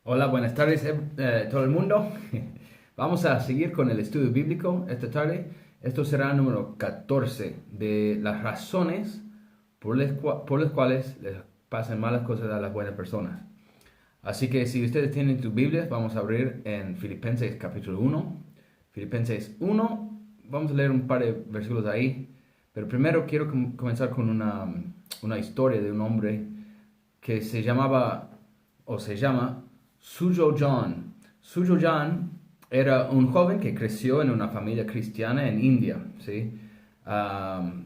Hola, buenas tardes, todo el mundo. Vamos a seguir con el estudio bíblico esta tarde. Esto será el número 14 de las razones por las cuales les pasan malas cosas a las buenas personas. Así que si ustedes tienen sus Biblias, vamos a abrir en Filipenses capítulo 1. Filipenses 1, vamos a leer un par de versículos ahí. Pero primero quiero comenzar con una historia de un hombre que se llamaba o se llama Sujo John. Sujo John era un joven que creció en una familia cristiana en India, ¿sí? Am,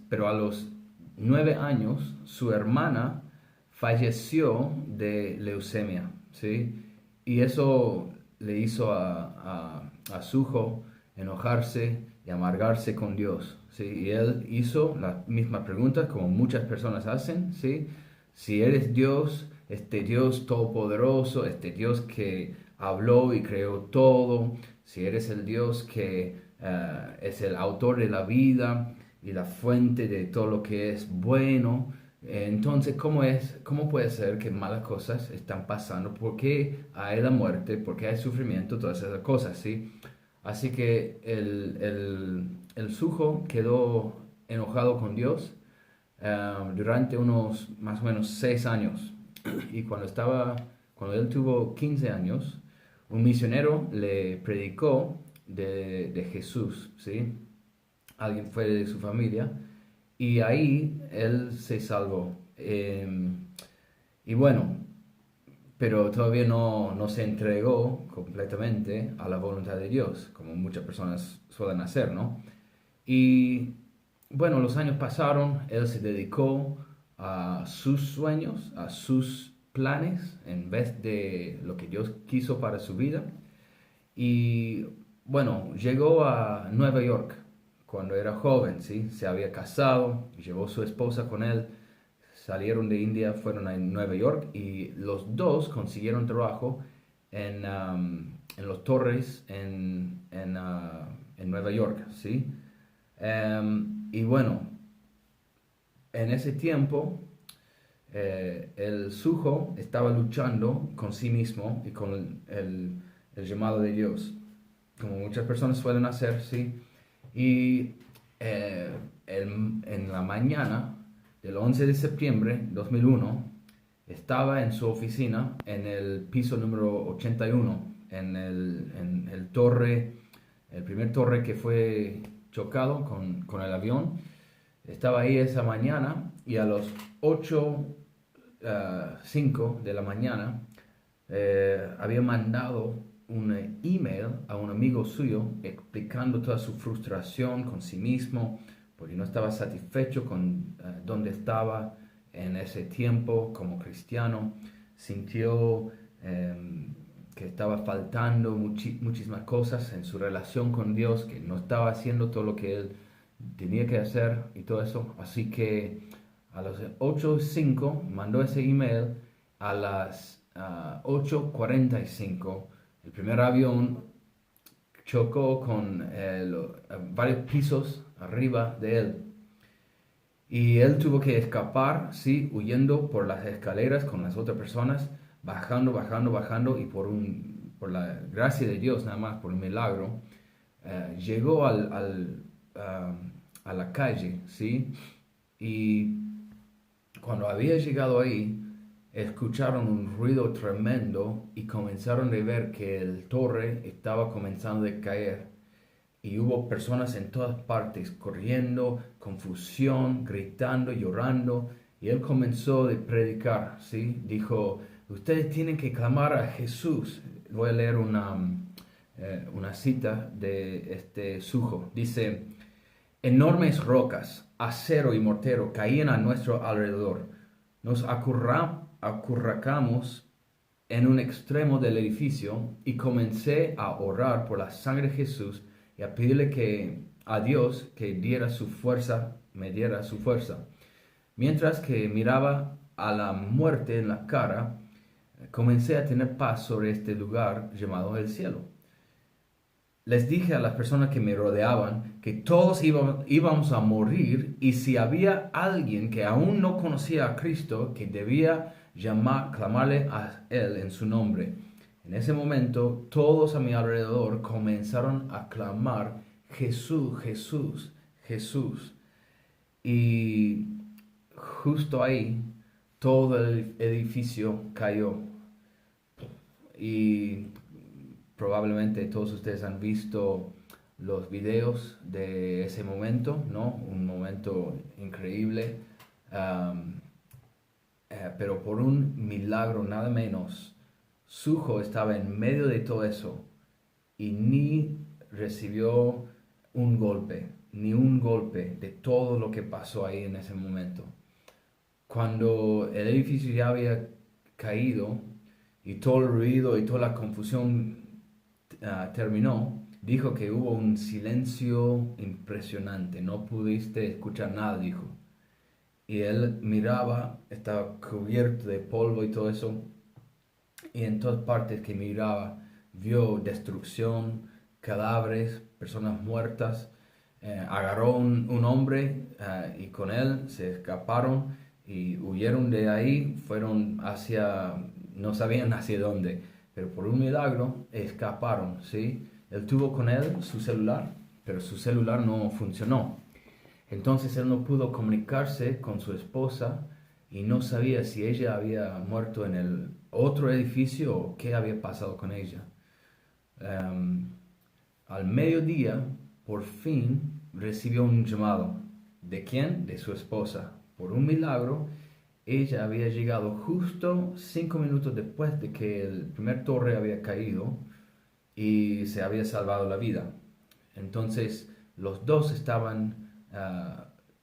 pero a los 9 años su hermana falleció de leucemia, ¿sí? Y eso le hizo a Sujo enojarse y amargarse con Dios, ¿sí? Y él hizo la misma pregunta como muchas personas hacen, ¿sí? Si eres Dios, este Dios todopoderoso, este Dios que habló y creó todo, si eres el Dios que es el autor de la vida y la fuente de todo lo que es bueno, entonces, ¿cómo puede ser que malas cosas están pasando? ¿Por qué hay la muerte? ¿Por qué hay sufrimiento? Todas esas cosas, ¿sí? Así que el sujo quedó enojado con Dios durante unos más o menos 6 años. Y cuando él tuvo 15 años, un misionero le predicó de Jesús, ¿sí? Alguien fue de su familia y ahí él se salvó. Y bueno, pero todavía no se entregó completamente a la voluntad de Dios, como muchas personas suelen hacer, ¿no? Y bueno, los años pasaron, él se dedicó a sus sueños, a sus planes, en vez de lo que Dios quiso para su vida. Y bueno, llegó a Nueva York cuando era joven, ¿sí? Se había casado, llevó su esposa con él, salieron de India, fueron a Nueva York y los dos consiguieron trabajo en los torres en Nueva York, ¿sí? Y bueno, en ese tiempo el sujo estaba luchando con sí mismo y con el llamado de Dios, como muchas personas suelen hacer, ¿sí? Y en la mañana del 11 de septiembre de 2001 estaba en su oficina en el piso número 81, en el torre, el primer torre que fue chocado con el avión. Estaba ahí esa mañana y a los 8:05 de la mañana había mandado un email a un amigo suyo explicando toda su frustración con sí mismo porque no estaba satisfecho con dónde estaba en ese tiempo como cristiano. Sintió que estaba faltando muchísimas cosas en su relación con Dios, que no estaba haciendo todo lo que él tenía que hacer y todo eso. Así que a las 8:05 mandó ese email. A las 8:45 el primer avión chocó con varios pisos arriba de él. Y él tuvo que escapar, sí, huyendo por las escaleras con las otras personas, bajando, bajando, bajando, y por la gracia de Dios, nada más, por un milagro, llegó a la calle, sí. Y cuando había llegado ahí, escucharon un ruido tremendo y comenzaron a ver que el torre estaba comenzando a caer. Y hubo personas en todas partes, corriendo, confusión, gritando, llorando. Y él comenzó a predicar, ¿sí? Dijo, ustedes tienen que clamar a Jesús. Voy a leer una cita de este sujo. Dice, enormes rocas, acero y mortero caían a nuestro alrededor. Nos acurracamos en un extremo del edificio y comencé a orar por la sangre de Jesús y a pedirle a Dios que me diera su fuerza. Mientras que miraba a la muerte en la cara, comencé a tener paz sobre este lugar llamado el cielo. Les dije a las personas que me rodeaban que todos íbamos a morir y si había alguien que aún no conocía a Cristo, que debía clamarle a él en su nombre. En ese momento, todos a mi alrededor comenzaron a clamar, Jesús, Jesús, Jesús. Y justo ahí, todo el edificio cayó. Y probablemente todos ustedes han visto los videos de ese momento, ¿no? Un momento increíble. Pero por un milagro nada menos, Suho estaba en medio de todo eso y ni recibió ni un golpe de todo lo que pasó ahí en ese momento. Cuando el edificio ya había caído y todo el ruido y toda la confusión terminó, dijo que hubo un silencio impresionante, no pudiste escuchar nada, dijo. Y él miraba, estaba cubierto de polvo y todo eso, y en todas partes que miraba vio destrucción, cadáveres, personas muertas. Agarró un hombre y con él se escaparon y huyeron de ahí, fueron no sabían hacia dónde, pero por un milagro escaparon, ¿sí? Él tuvo con él su celular, pero su celular no funcionó. Entonces él no pudo comunicarse con su esposa y no sabía si ella había muerto en el otro edificio o qué había pasado con ella. Al mediodía, por fin, recibió un llamado. ¿De quién? De su esposa. Por un milagro, ella había llegado justo 5 minutos después de que el primer torre había caído y se había salvado la vida. Entonces, los dos estaban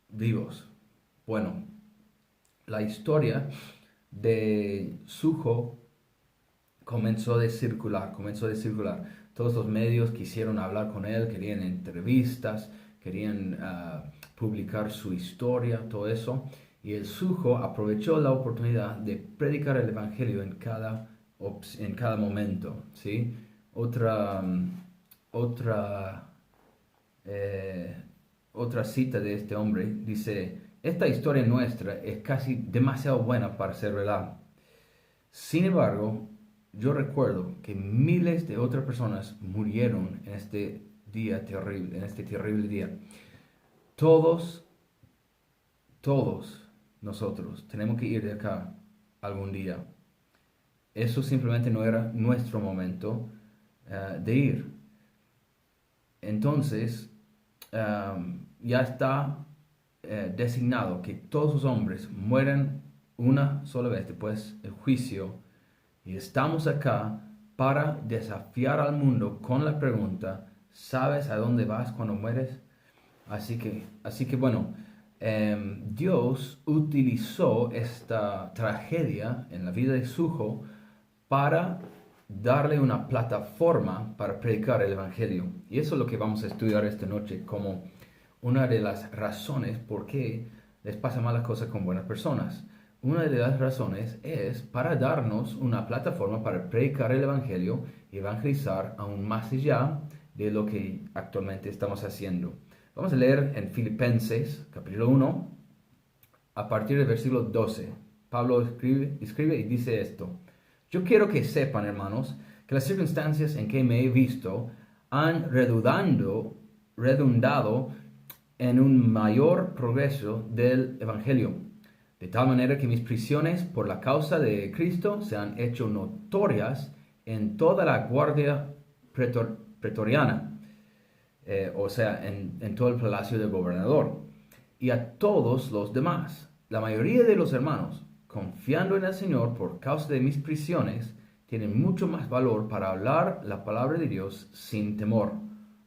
vivos. Bueno, la historia de Suho comenzó a circular. Todos los medios quisieron hablar con él, querían entrevistas, querían publicar su historia, todo eso. Y el Suho aprovechó la oportunidad de predicar el evangelio en cada momento, ¿sí? Otra cita de este hombre dice: esta historia nuestra es casi demasiado buena para ser verdad. Sin embargo, yo recuerdo que miles de otras personas murieron en este terrible día. Todos nosotros tenemos que ir de acá algún día. Eso simplemente no era nuestro momento de ir. Entonces, ya está designado que todos los hombres mueran una sola vez después del juicio, y estamos acá para desafiar al mundo con la pregunta: ¿sabes a dónde vas cuando mueres? Así que bueno, Dios utilizó esta tragedia en la vida de Suho para darle una plataforma para predicar el evangelio. Y eso es lo que vamos a estudiar esta noche como una de las razones por qué les pasa malas cosas con buenas personas. Una de las razones es para darnos una plataforma para predicar el evangelio y evangelizar aún más allá de lo que actualmente estamos haciendo. Vamos a leer en Filipenses capítulo 1 a partir del versículo 12. Pablo escribe y dice esto: yo quiero que sepan, hermanos, que las circunstancias en que me he visto han redundado en un mayor progreso del evangelio, de tal manera que mis prisiones por la causa de Cristo se han hecho notorias en toda la guardia pretoriana, o sea, en todo el palacio del gobernador, y a todos los demás. La mayoría de los hermanos, confiando en el Señor por causa de mis prisiones, tienen mucho más valor para hablar la palabra de Dios sin temor.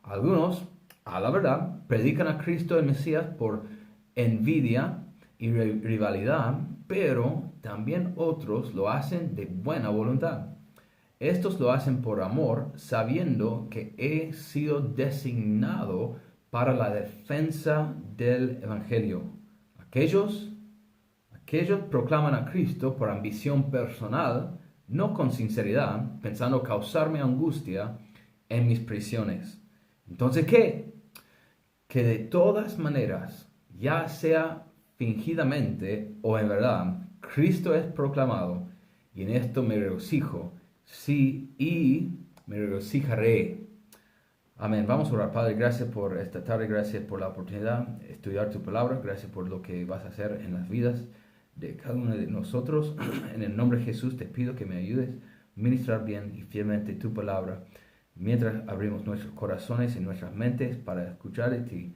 Algunos, a la verdad, predican a Cristo el Mesías por envidia y rivalidad, pero también otros lo hacen de buena voluntad. Estos lo hacen por amor, sabiendo que he sido designado para la defensa del evangelio. Aquellos proclaman a Cristo por ambición personal, no con sinceridad, pensando causarme angustia en mis prisiones. Entonces, ¿qué? Que de todas maneras, ya sea fingidamente o en verdad, Cristo es proclamado, y en esto me regocijo, sí, y me regocijaré. Amén. Vamos a orar. Padre, gracias por esta tarde, gracias por la oportunidad de estudiar tu palabra, gracias por lo que vas a hacer en las vidas de cada uno de nosotros. En el nombre de Jesús te pido que me ayudes a ministrar bien y fielmente tu palabra, mientras abrimos nuestros corazones y nuestras mentes para escuchar de ti.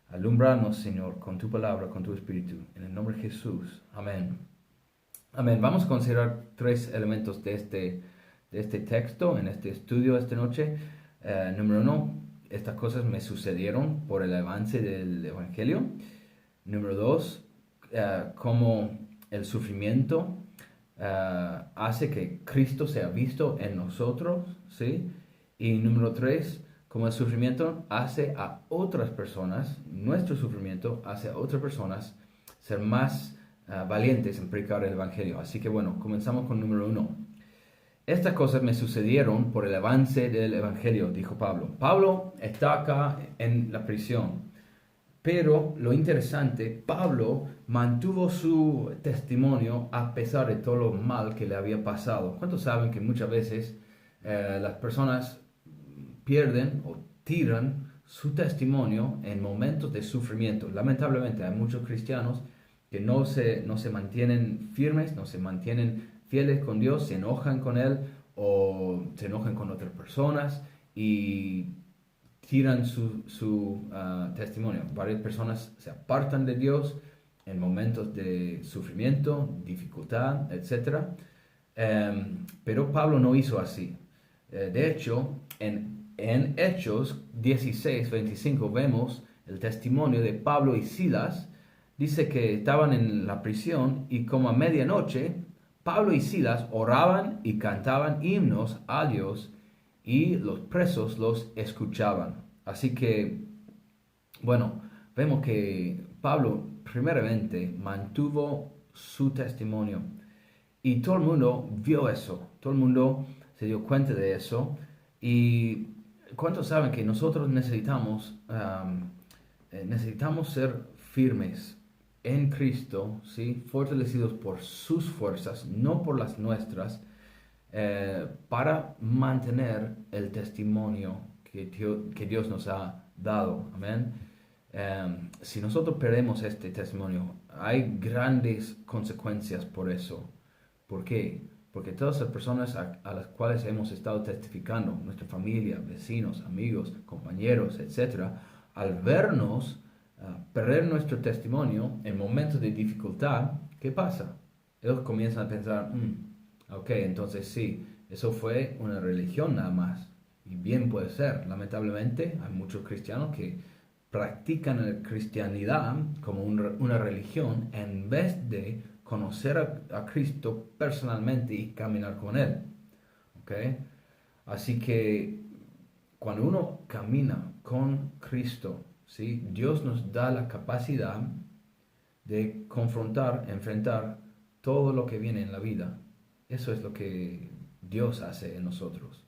Alúmbranos, Señor, con tu palabra, con tu espíritu. En el nombre de Jesús. Amén. Amén. Vamos a considerar tres elementos de este texto, en este estudio esta noche. Número uno, estas cosas me sucedieron por el avance del Evangelio. Número dos, cómo el sufrimiento hace que Cristo sea visto en nosotros, ¿sí? Y número tres, cómo el sufrimiento hace a otras personas, nuestro sufrimiento hace a otras personas ser más valientes en predicar el Evangelio. Así que bueno, comenzamos con número uno. Estas cosas me sucedieron por el avance del Evangelio, dijo Pablo. Pablo está acá en la prisión, pero lo interesante, Pablo mantuvo su testimonio a pesar de todo lo mal que le había pasado. ¿Cuántos saben que muchas veces las personas pierden o tiran su testimonio en momentos de sufrimiento? Lamentablemente hay muchos cristianos que no se mantienen firmes, no se mantienen fieles con Dios, se enojan con Él o se enojan con otras personas y tiran su testimonio. Varias personas se apartan de Dios en momentos de sufrimiento, dificultad, etc. Pero Pablo no hizo así. De hecho, en Hechos 16, 25 vemos el testimonio de Pablo y Silas. Dice que estaban en la prisión y como a medianoche, Pablo y Silas oraban y cantaban himnos a Dios y los presos los escuchaban. Así que, bueno, vemos que Pablo primeramente mantuvo su testimonio y todo el mundo vio eso, todo el mundo se dio cuenta de eso. Y ¿cuántos saben que nosotros necesitamos ser firmes en Cristo, ¿sí? Fortalecidos por sus fuerzas, no por las nuestras, para mantener el testimonio que Dios nos ha dado? Amén. Si nosotros perdemos este testimonio, hay grandes consecuencias por eso. ¿Por qué? Porque todas las personas a las cuales hemos estado testificando, nuestra familia, vecinos, amigos, compañeros, etc., al vernos perder nuestro testimonio en momentos de dificultad, ¿qué pasa? Ellos comienzan a pensar, ok, entonces sí, eso fue una religión nada más. Y bien puede ser. Lamentablemente hay muchos cristianos que practican la cristianidad como una religión en vez de conocer a Cristo personalmente y caminar con Él. ¿Ok? Así que cuando uno camina con Cristo, ¿sí? Dios nos da la capacidad de confrontar, enfrentar todo lo que viene en la vida. Eso es lo que Dios hace en nosotros,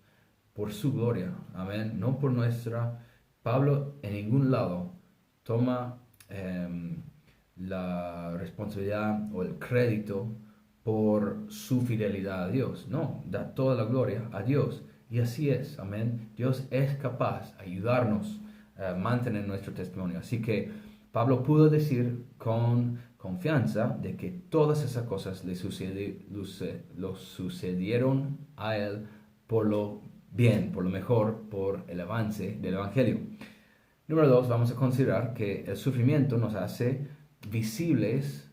por su gloria, amén, no por nuestra. Pablo en ningún lado toma la responsabilidad o el crédito por su fidelidad a Dios. No, da toda la gloria a Dios. Y así es, amén. Dios es capaz de ayudarnos a mantener nuestro testimonio. Así que Pablo pudo decir con confianza de que todas esas cosas le sucedieron a él por lo bien, por lo mejor, por el avance del Evangelio. Número dos, vamos a considerar que el sufrimiento nos hace visibles,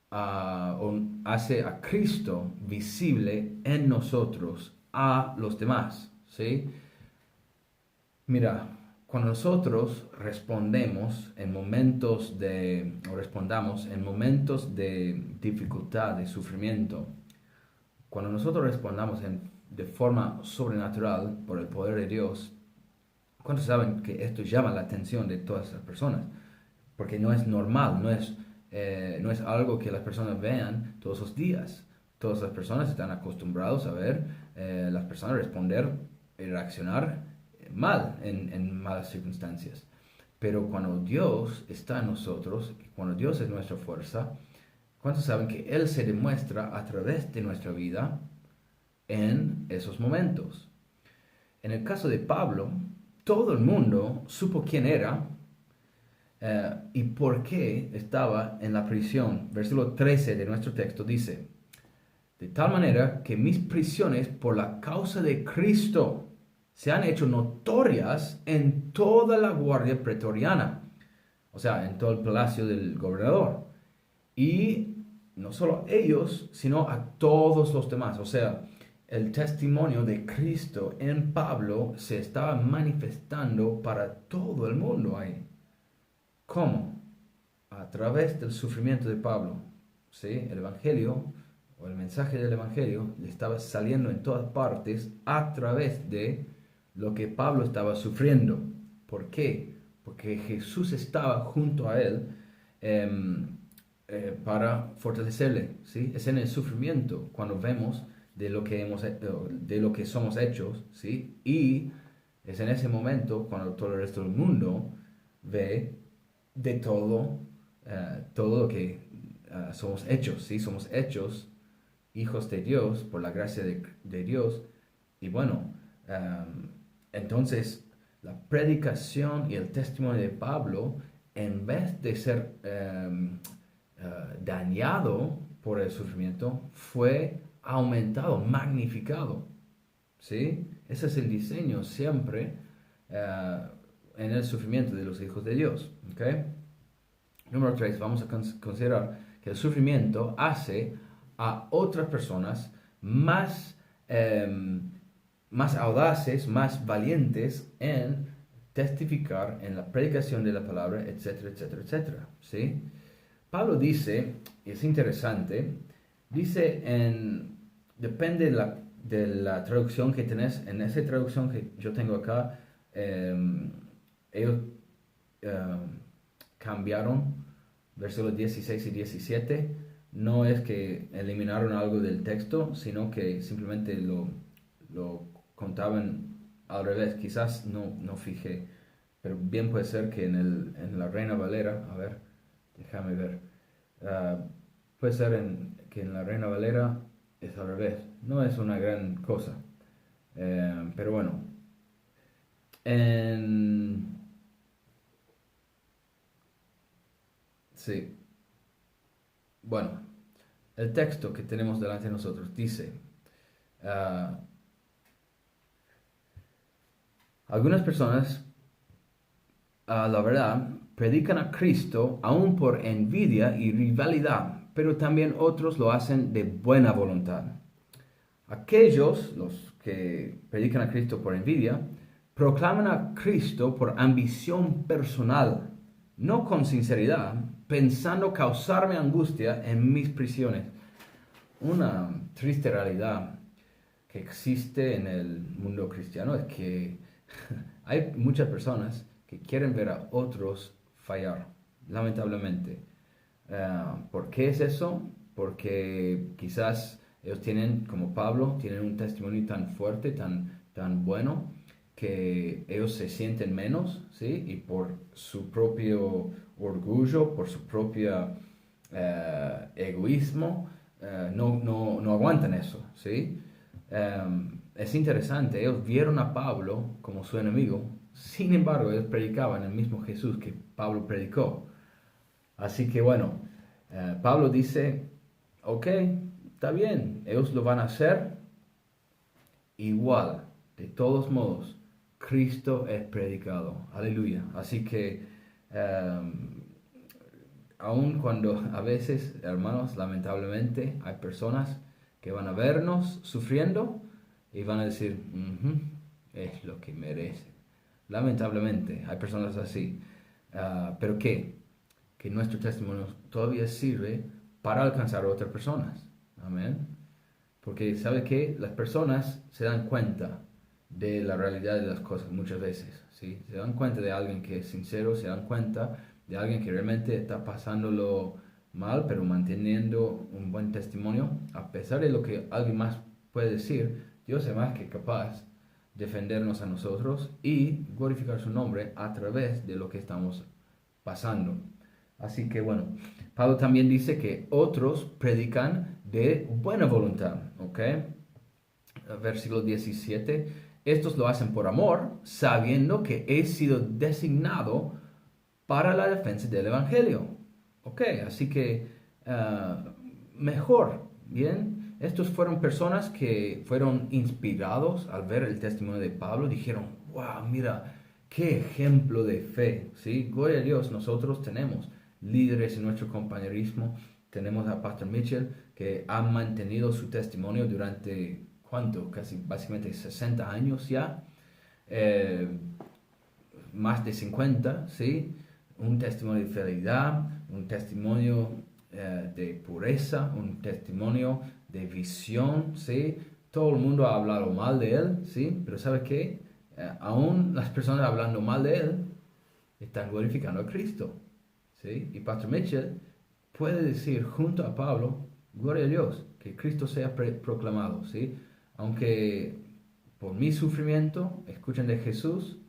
o hace a Cristo visible en nosotros, a los demás, ¿sí? Mira, cuando nosotros respondamos en momentos de dificultad, de sufrimiento, cuando nosotros respondamos de forma sobrenatural por el poder de Dios, ¿cuántos saben que esto llama la atención de todas las personas? Porque no es normal, no es algo que las personas vean todos los días. Todas las personas están acostumbrados a ver las personas responder y reaccionar mal en malas circunstancias. Pero cuando Dios está en nosotros, cuando Dios es nuestra fuerza, ¿Cuántos saben que Él se demuestra a través de nuestra vida en esos momentos? En el caso de Pablo, todo el mundo supo quién era y por qué estaba en la prisión. Versículo 13 de nuestro texto dice: de tal manera que mis prisiones por la causa de Cristo se han hecho notorias en toda la guardia pretoriana, o sea, en todo el palacio del gobernador. Y no solo ellos, sino a todos los demás. O sea, el testimonio de Cristo en Pablo se estaba manifestando para todo el mundo ahí. ¿Cómo? A través del sufrimiento de Pablo. ¿Sí? El Evangelio o el mensaje del Evangelio le estaba saliendo en todas partes a través de lo que Pablo estaba sufriendo. ¿Por qué? Porque Jesús estaba junto a él para fortalecerle. ¿Sí? Es en el sufrimiento cuando vemos de lo que somos hechos, ¿sí? Y es en ese momento cuando todo el resto del mundo ve de todo lo que somos hechos, ¿sí? Somos hechos hijos de Dios por la gracia de Dios. Y bueno, entonces la predicación y el testimonio de Pablo, en vez de ser dañado por el sufrimiento, fue aumentado, magnificado, ¿sí? Ese es el diseño siempre en el sufrimiento de los hijos de Dios, ¿ok? Número 3, vamos a considerar que el sufrimiento hace a otras personas más audaces, más valientes en testificar en la predicación de la palabra, etcétera, etcétera, etcétera, ¿sí? Pablo dice, y es interesante, dice depende de la traducción que tenés, en esa traducción que yo tengo acá, ellos cambiaron versículos 16 y 17. No es que eliminaron algo del texto, sino que simplemente lo contaban al revés. Quizás no fijé, pero bien puede ser que en la Reina Valera, a ver, déjame ver, puede ser que en la Reina Valera es al revés. No es una gran cosa, pero bueno. Sí. Bueno, el texto que tenemos delante de nosotros dice, algunas personas, la verdad, predican a Cristo aún por envidia y rivalidad, pero también otros lo hacen de buena voluntad. Aquellos, los que predican a Cristo por envidia, proclaman a Cristo por ambición personal, no con sinceridad, pensando causarme angustia en mis prisiones. Una triste realidad que existe en el mundo cristiano es que hay muchas personas que quieren ver a otros fallar, lamentablemente. ¿Por qué es eso? Porque quizás ellos tienen, como Pablo, tienen un testimonio tan fuerte, tan bueno, que ellos se sienten menos, ¿sí? Y por su propio orgullo, por su propio egoísmo, no aguantan eso, ¿sí? Es interesante, ellos vieron a Pablo como su enemigo, sin embargo, ellos predicaban el mismo Jesús que Pablo predicó. Así que bueno, Pablo dice, ok, está bien, ellos lo van a hacer igual, de todos modos, Cristo es predicado, aleluya. Así que, aun cuando a veces, hermanos, lamentablemente, hay personas que van a vernos sufriendo y van a decir, es lo que merece. Lamentablemente, hay personas así. ¿Pero qué? Que nuestro testimonio todavía sirve para alcanzar a otras personas. Amén. Porque sabe que las personas se dan cuenta de la realidad de las cosas muchas veces, ¿sí? Se dan cuenta de alguien que es sincero, se dan cuenta de alguien que realmente está pasándolo mal, pero manteniendo un buen testimonio. A pesar de lo que alguien más puede decir, Dios es más que capaz de defendernos a nosotros y glorificar su nombre a través de lo que estamos pasando. Así que bueno, Pablo también dice que otros predican de buena voluntad, ¿ok? Versículo 17, estos lo hacen por amor, sabiendo que he sido designado para la defensa del Evangelio. Ok, así que mejor, ¿bien? Estos fueron personas que fueron inspirados al ver el testimonio de Pablo, dijeron, wow, mira, qué ejemplo de fe, ¿sí? Gloria a Dios, nosotros tenemos líderes en nuestro compañerismo, tenemos a Pastor Mitchell, que ha mantenido su testimonio durante, ¿cuánto? Casi básicamente 60 años ya, eh, más de 50, ¿sí? Un testimonio de fidelidad, un testimonio de pureza, un testimonio de visión, ¿sí? Todo el mundo ha hablado mal de él, ¿sí? Pero ¿sabe qué? Aún las personas hablando mal de él están glorificando a Cristo, ¿sí? Y Pastor Mitchell puede decir junto a Pablo, gloria a Dios, que Cristo sea proclamado, ¿sí? Aunque por mi sufrimiento escuchen de Jesús,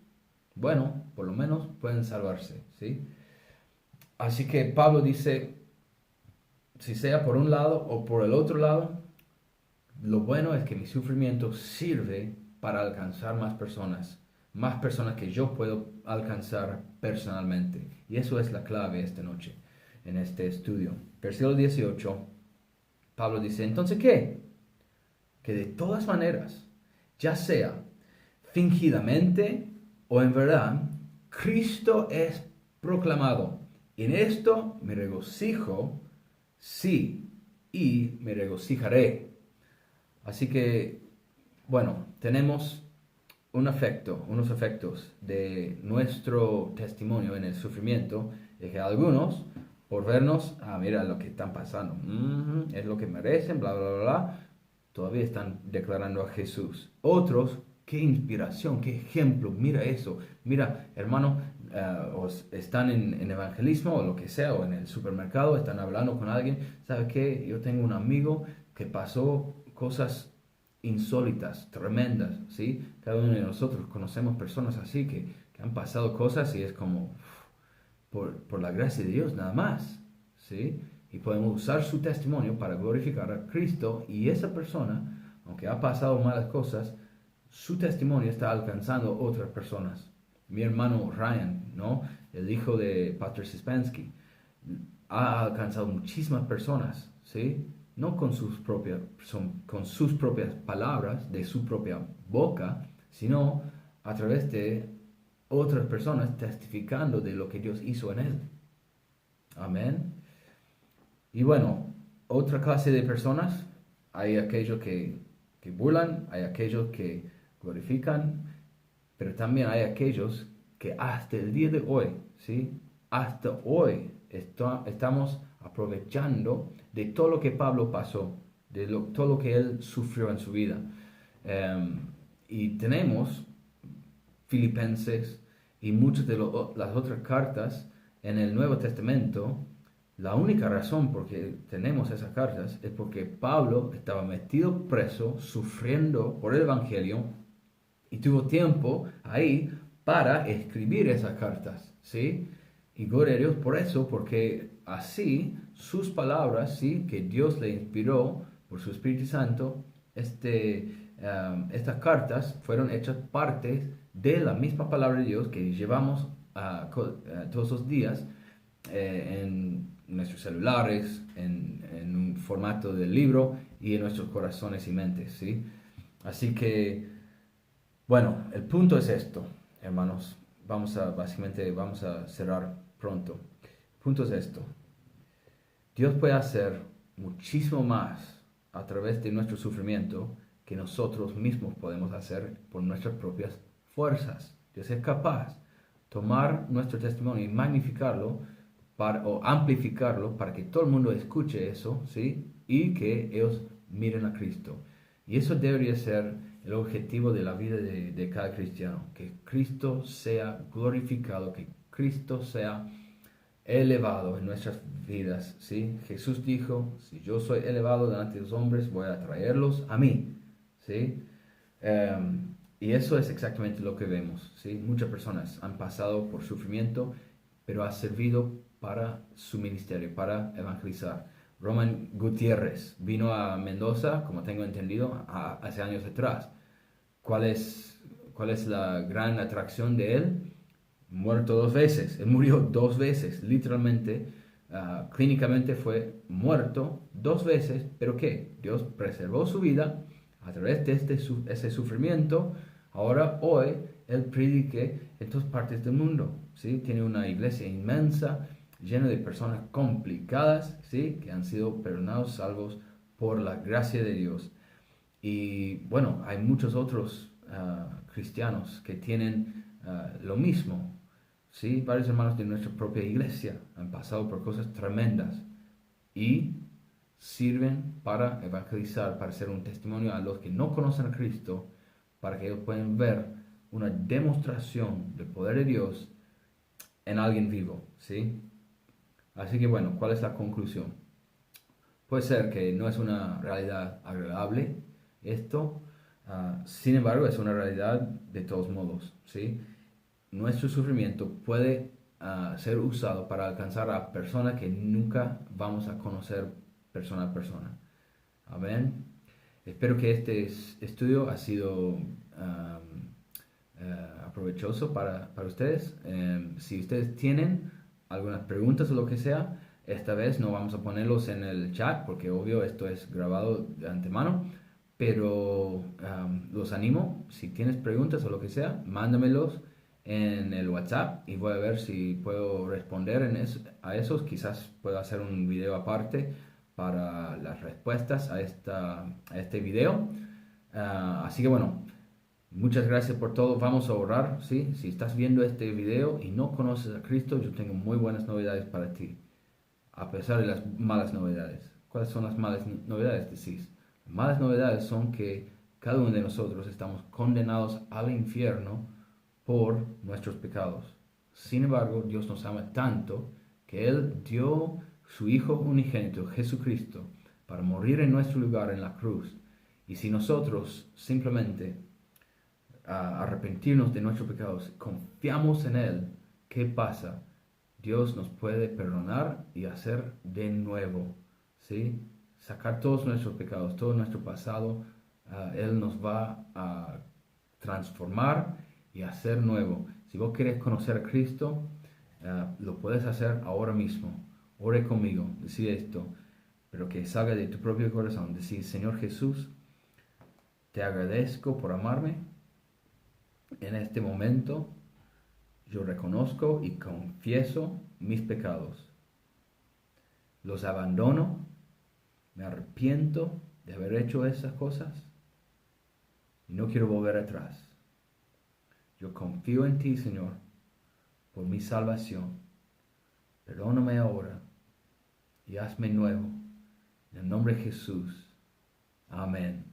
bueno, por lo menos pueden salvarse, ¿sí? Así que Pablo dice, si sea por un lado o por el otro lado, lo bueno es que mi sufrimiento sirve para alcanzar más personas que yo puedo alcanzar personalmente. Y eso es la clave esta noche en este estudio. Versículo 18, Pablo dice, entonces, ¿qué? Que de todas maneras, ya sea fingidamente o en verdad, Cristo es proclamado. En esto me regocijo, sí, y me regocijaré. Así que, bueno, tenemos unos efectos de nuestro testimonio en el sufrimiento, es que algunos, por vernos, mira lo que están pasando, es lo que merecen, bla, bla, bla, bla, todavía están declarando a Jesús. Otros, qué inspiración, qué ejemplo, mira eso, mira, hermano, están en evangelismo o lo que sea, o en el supermercado, están hablando con alguien, ¿sabe qué? Yo tengo un amigo que pasó cosas insólitas, tremendas, ¿sí? Cada uno de nosotros conocemos personas así que han pasado cosas y es como por la gracia de Dios nada más, ¿sí? Y podemos usar su testimonio para glorificar a Cristo y esa persona, aunque ha pasado malas cosas, su testimonio está alcanzando otras personas. Mi hermano Ryan, ¿no? El hijo de Pastor Sispansky, ha alcanzado muchísimas personas, ¿sí? No con sus propias palabras, de su propia boca, sino a través de otras personas testificando de lo que Dios hizo en él. Amén. Y bueno, otra clase de personas, hay aquellos que burlan, hay aquellos que glorifican, pero también hay aquellos que hasta el día de hoy, ¿sí? Hasta hoy estamos aprovechando de todo lo que Pablo pasó, todo lo que él sufrió en su vida. Y tenemos Filipenses y muchas de las otras cartas en el Nuevo Testamento. La única razón por que tenemos esas cartas es porque Pablo estaba metido preso, sufriendo por el Evangelio, y tuvo tiempo ahí para escribir esas cartas, ¿sí? Y gloria a Dios por eso, porque así sus palabras, ¿sí? Que Dios le inspiró por su Espíritu Santo, estas cartas fueron hechas parte de la misma palabra de Dios que llevamos todos los días en nuestros celulares, en un formato de libro y en nuestros corazones y mentes, ¿sí? Así que, bueno, el punto es esto, hermanos. Vamos a cerrar pronto. El punto es esto. Dios puede hacer muchísimo más a través de nuestro sufrimiento que nosotros mismos podemos hacer por nuestras propias fuerzas. Dios es capaz de tomar nuestro testimonio y magnificarlo o amplificarlo para que todo el mundo escuche eso, ¿sí? Y que ellos miren a Cristo. Y eso debería ser el objetivo de la vida de cada cristiano, que Cristo sea glorificado, que Cristo sea elevado en nuestras vidas, ¿sí? Jesús dijo, si yo soy elevado delante de los hombres, voy a traerlos a mí, ¿sí? Y eso es exactamente lo que vemos, ¿sí? Muchas personas han pasado por sufrimiento pero ha servido para su ministerio, para evangelizar. Roman Gutiérrez vino a Mendoza, como tengo entendido, hace años atrás. ¿Cuál es la gran atracción de él? Muerto 2 veces. Él murió 2 veces, literalmente. Clínicamente fue muerto 2 veces, pero ¿qué? Dios preservó su vida a través de ese sufrimiento. Ahora, hoy, él predique en todas partes del mundo, ¿sí? Tiene una iglesia inmensa, llena de personas complicadas, ¿sí? Que han sido perdonados, salvos por la gracia de Dios. Y bueno, hay muchos otros cristianos que tienen lo mismo, ¿sí? Varios hermanos de nuestra propia iglesia han pasado por cosas tremendas y sirven para evangelizar, para ser un testimonio a los que no conocen a Cristo, para que ellos puedan ver una demostración del poder de Dios en alguien vivo, ¿sí? Así que bueno, ¿cuál es la conclusión? Puede ser que no es una realidad agradable esto, sin embargo es una realidad de todos modos, ¿sí? Nuestro sufrimiento puede ser usado para alcanzar a personas que nunca vamos a conocer persona a persona. Amén. Espero que este estudio ha sido provechoso para ustedes. Si ustedes tienen algunas preguntas o lo que sea, esta vez no vamos a ponerlos en el chat porque obvio esto es grabado de antemano, pero los animo, si tienes preguntas o lo que sea, mándamelos en el WhatsApp y voy a ver si puedo responder a esos. Quizás puedo hacer un video aparte para las respuestas a este video. Así que bueno, muchas gracias por todo. Vamos a orar, ¿sí? Si estás viendo este video y no conoces a Cristo, yo tengo muy buenas novedades para ti, a pesar de las malas novedades. ¿Cuáles son las malas novedades? Decís. Las malas novedades son que cada uno de nosotros estamos condenados al infierno por nuestros pecados. Sin embargo, Dios nos ama tanto que Él dio su Hijo unigénito, Jesucristo, para morir en nuestro lugar en la cruz. Y si nosotros simplemente arrepentirnos de nuestros pecados, confiamos en Él, ¿qué pasa? Dios nos puede perdonar y hacer de nuevo, ¿sí? Sacar todos nuestros pecados, todo nuestro pasado. Él nos va a transformar y hacer nuevo. Si vos querés conocer a Cristo, lo puedes hacer ahora mismo. Ore conmigo, decid esto, pero que salga de tu propio corazón. Decid: Señor Jesús, te agradezco por amarme. En este momento yo reconozco y confieso mis pecados. Los abandono, me arrepiento de haber hecho esas cosas y no quiero volver atrás. Yo confío en ti, Señor, por mi salvación. Perdóname ahora y hazme nuevo. En el nombre de Jesús. Amén.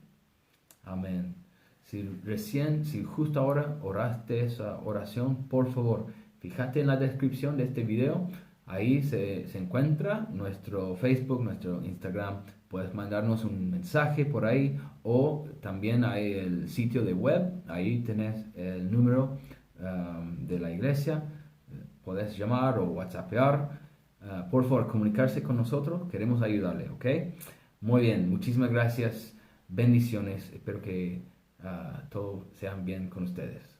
Amén. Si justo ahora oraste esa oración, por favor, fíjate en la descripción de este video. Ahí se encuentra nuestro Facebook, nuestro Instagram. Puedes mandarnos un mensaje por ahí, o también hay el sitio de web. Ahí tenés el número de la iglesia. Puedes llamar o whatsappear. Por favor, comunicarse con nosotros. Queremos ayudarle, ¿ok? Muy bien, muchísimas gracias. Bendiciones. Espero que todo sean bien con ustedes.